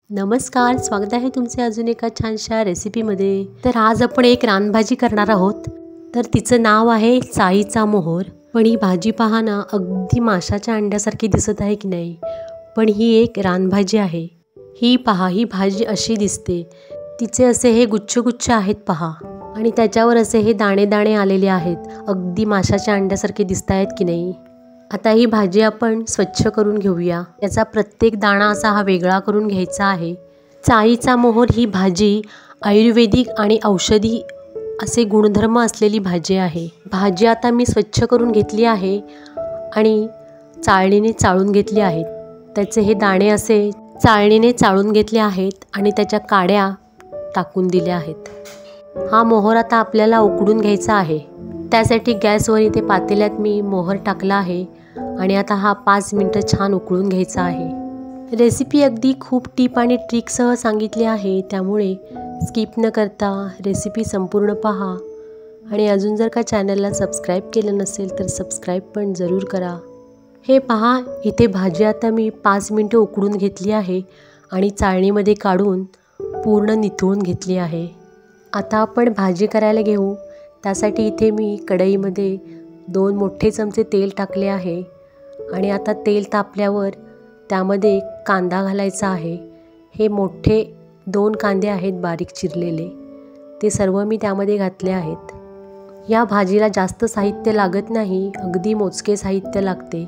नमस्कार, स्वागत आहे तुमचे अजून एका छानशा रेसिपीमध्ये। तर आज आपण एक रानभाजी करणार आहोत। तर तिचं नाव आहे चाईचा मोहोर। पण ही भाजी पहा ना, अगदी माशाच्या अंड्यासारखी दिसत आहे की नाही, पण ही एक रानभाजी आहे। ही पहा, ही भाजी अशी दिसते। तिचे असे हे गुच्छ आहेत पहा, आणि त्याच्यावर असे हे दाणे दाणे आलेले आहेत। अगदी माशाच्या अंड्यासारखे दिसत आहेत की नाही। आता ही भाजी आपण स्वच्छ करून घेऊया। याचा प्रत्येक दाणा असा हा वेगळा करून घ्यायचा आहे। चाईचा मोहोर ही भाजी आयुर्वेदिक आणि औषधी असे गुणधर्म असलेली भाजी आहे। भाजी आता मी स्वच्छ करून घेतली आहे आणि चाळणीने चाळून घेतली आहेत। त्याचे हे दाणे असे चाळणीने चाळून घेतले आहेत आणि त्याच्या काड्या टाकून दिल्या आहेत। हा मोहोर आता आपल्याला उकडून घ्यायचा आहे। त्यासाठी गॅसवर इथे पातेल्यात मी मोहोर टाकला आहे आणि आता हा 5 मिनिटं छान उकळून घ्यायचा आहे। रेसिपी अगदी खूप टिप आणि ट्रिकसह सांगितली आहे, त्यामुळे स्किप न करता रेसिपी संपूर्ण पहा। आणि अजून जर का चॅनलला सबस्क्राईब केलं नसेल तर सबस्क्राईब पण जरूर करा। हे पहा, इथे भाजी आता मी 5 मिनिटं उकडून घेतली आहे आणि चाळणीमध्ये काढून पूर्ण निथळून घेतली आहे। आता आपण भाजी करायला घेऊ। त्यासाठी इथे मी कढईमध्ये 2 मोठे चमचे तेल टाकले आहे आणि आता तेल तापल्यावर त्यामध्ये कांदा घालायचा आहे। हे मोठे 2 कांदे आहेत बारीक चिरलेले, ते सर्व मी त्यामध्ये घातले आहेत। या भाजीला जास्त साहित्य लागत नाही, अगदी मोजके साहित्य लागते।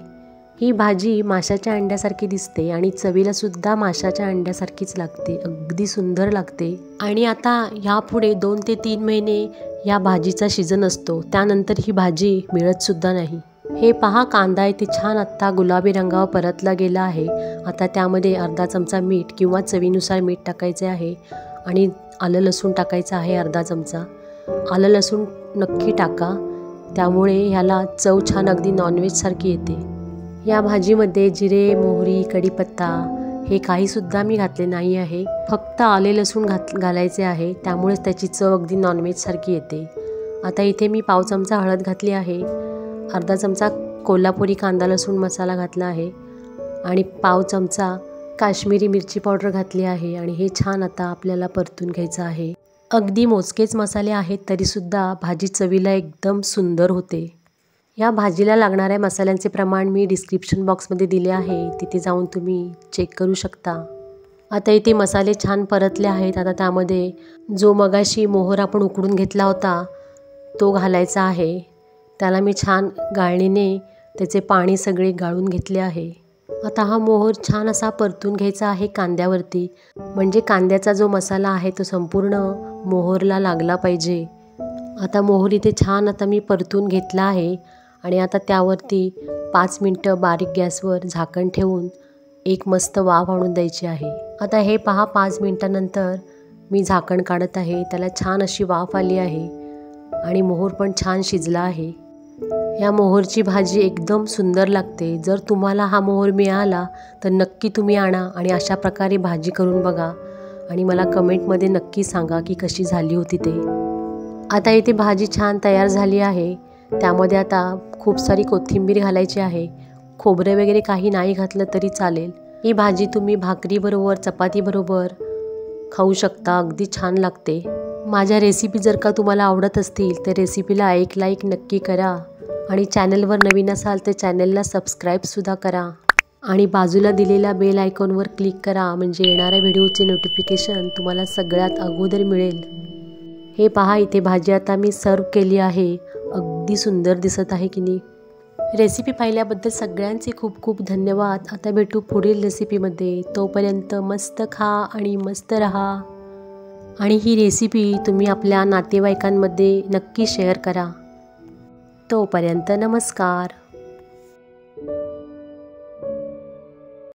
ही भाजी माशाच्या अंड्यासारखी दिसते आणि चवीला सुद्धा माशाच्या अंड्यासारखीच लागते, अगदी सुंदर लागते। आणि आता ह्यापुढे 2 ते 3 महिने या भाजीचा सीझन असतो, त्यानंतर ही भाजी मिळत सुद्धा नाही। हे पहा, कांदा इथे छान आत्ता गुलाबी रंगावर परतला गेला आहे। आता त्यामध्ये अर्धा चमचा मीठ किंवा चवीनुसार मीठ टाकायचे आहे आणि आलं लसूण टाकायचं आहे अर्धा चमचा। आलं लसूण नक्की टाका, त्यामुळे ह्याला चव छान अगदी नॉनव्हेजसारखी येते। या भाजीमध्ये जिरे, मोहरी, कढीपत्ता हे काहीसुद्धा मी घातले नाही आहे, फक्त आले लसूण घालायचे आहे, त्यामुळेच त्याची चव अगदी नॉनव्हेजसारखी येते। आता इथे मी पाव चमचा हळद घातली आहे, अर्धा चमचा कोल्हापुरी कांदा लसूण मसाला घातला आहे आणि पाव चमचा काश्मीरी मिरची पावडर घातली आहे आणि हे छान आता आपल्याला परतून घ्यायचं आहे। अगदी मोजकेच मसाले आहेत तरीसुद्धा भाजी चवीला एकदम सुंदर होते। या भाजीला लागणाऱ्या मसाल्यांचे प्रमाण मी डिस्क्रिप्शन बॉक्समध्ये दिले आहे, तिथे जाऊन तुम्ही चेक करू शकता। आता इथे मसाले छान परतले आहेत। आता त्यामध्ये जो मगाशी मोहोर आपण उकडून घेतला होता तो घालायचा आहे। त्याला मी छान गाळणीने त्याचे पाणी सगळे गाळून घेतले आहे। आता हा मोहोर छान असा परतून घ्यायचा आहे कांद्यावरती, म्हणजे कांद्याचा जो मसाला आहे तो संपूर्ण मोहोरला लागला पाहिजे। आता मोहोर इथे छान आता मी परतून घेतला आहे आणि आता त्यावरती 5 मिनिटं बारीक गॅसवर झाकण ठेवून एक मस्त वाफ आणून द्यायची आहे। आता हे पहा, 5 मिनिटानंतर मी झाकण काढत आहे, त्याला छान अशी वाफ आली आहे आणि मोहोर पण छान शिजला आहे। या मोहोरची भाजी एकदम सुंदर लागते। जर तुम्हाला हा मोहोर मिळाला तर नक्की तुम्ही आणा आणि अशा प्रकारे भाजी करून बघा आणि मला कमेंटमध्ये नक्की सांगा की कशी झाली होती ते। आता इथे भाजी छान तयार झाली आहे। त्यामध्ये आता खूप सारी कोथिंबीर घालायची आहे। खोबरं वगैरे काही नाही घातलं तरी चालेल। ही भाजी तुम्ही भाकरीबरोबर, चपातीबरोबर खाऊ शकता, अगदी छान लागते। माझ्या रेसिपी जर का तुम्हाला आवडत असतील तर रेसिपीला एक लाईक नक्की करा आणि चॅनलवर नवीन असाल तर चॅनलला सबस्क्राईबसुद्धा करा आणि बाजूला दिलेल्या बेल आयकॉनवर क्लिक करा, म्हणजे येणाऱ्या व्हिडिओचे नोटिफिकेशन तुम्हाला सगळ्यात अगोदर मिळेल। हे पहा, इथे भाजी आता मी सर्व केली आहे, अगदी सुंदर दिसत आहे की नाही। रेसिपी पाहिल्याबद्दल सगळ्यांचे खूप खूप धन्यवाद। आता भेटू पुढील रेसिपीमध्ये, तोपर्यंत मस्त खा आणि मस्त रहा। आणि ही रेसिपी तुम्ही आपल्या नातेवाईकांमध्ये नक्की शेअर करा। तोपर्यंत नमस्कार।